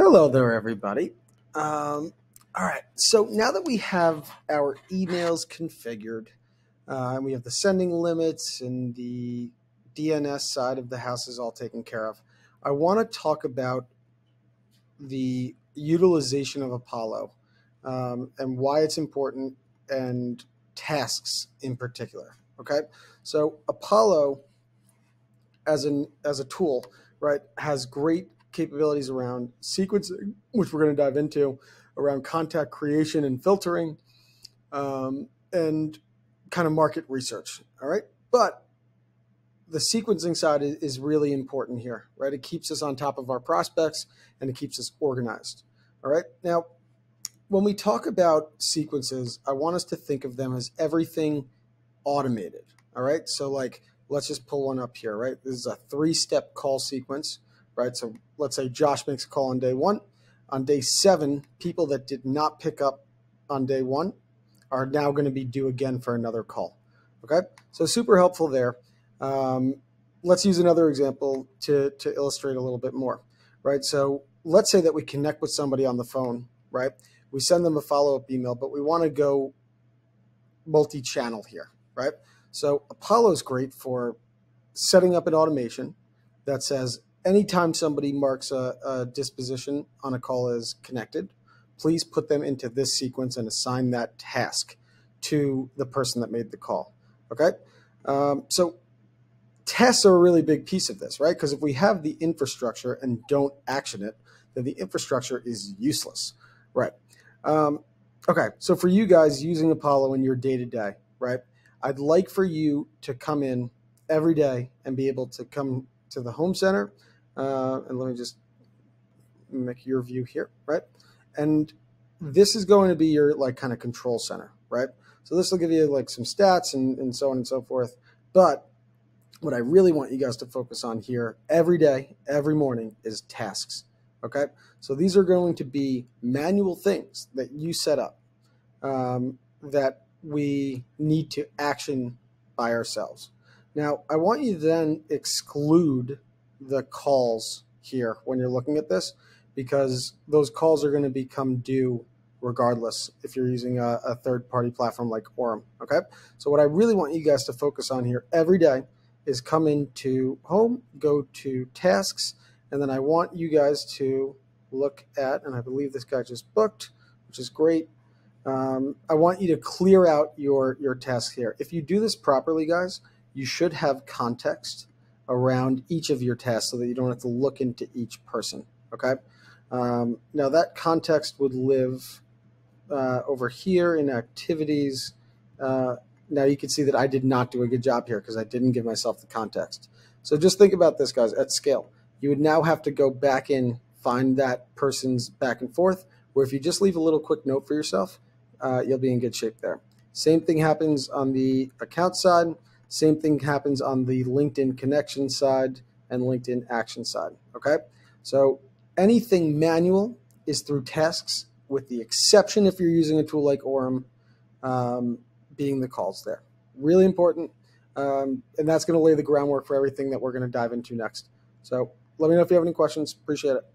Hello there, everybody. All right, so now that we have our emails configured, and we have the sending limits and the DNS side of the house is all taken care of, I want to talk about the utilization of Apollo and why it's important and tasks in particular. Okay, so Apollo as a tool, right, has great capabilities around sequencing, which we're going to dive into, around contact creation and filtering, and kind of market research. All right, but the sequencing side is really important here, right? It keeps us on top of our prospects and it keeps us organized. All right, now when we talk about sequences, I want us to think of them as everything automated. All right, so like let's just pull one up here, right? This is a 3-step call sequence, right? So let's say Josh makes a call on day 1. On day 7, people that did not pick up on day 1 are now going to be due again for another call. Okay, so super helpful there. Let's use another example to illustrate a little bit more, right? So let's say that we connect with somebody on the phone, right? We send them a follow-up email, but we want to go multi-channel here, right? So Apollo is great for setting up an automation that says anytime somebody marks a disposition on a call as connected, please put them into this sequence and assign that task to the person that made the call. Okay, so tests are a really big piece of this, right? Because if we have the infrastructure and don't action it, then the infrastructure is useless, right? Okay, so for you guys using Apollo in your day-to-day, right, I'd like for you to come in every day and be able to come to the home center, and let me just make your view here, right? And this is going to be your like kind of control center, right? So this will give you like some stats and so on and so forth. But what I really want you guys to focus on here every day, every morning is tasks, okay? So these are going to be manual things that you set up that we need to action by ourselves. Now, I want you to then exclude the calls here when you're looking at this, because those calls are going to become due regardless if you're using a third-party platform like Orem, okay? So what I really want you guys to focus on here every day is come into home, go to tasks, and then I want you guys to look at, and I believe this guy just booked, which is great. I want you to clear out your tasks here. If you do this properly, guys, you should have context around each of your tasks so that you don't have to look into each person, okay? Now that context would live over here in activities. Now you can see that I did not do a good job here because I didn't give myself the context. So just think about this, guys, at scale. You would now have to go back in, find that person's back and forth, where if you just leave a little quick note for yourself, you'll be in good shape there. Same thing happens on the account side. Same thing happens on the LinkedIn connection side and LinkedIn action side, okay? So anything manual is through tasks, with the exception if you're using a tool like Orem, being the calls there. Really important, and that's going to lay the groundwork for everything that we're going to dive into next. So let me know if you have any questions. Appreciate it.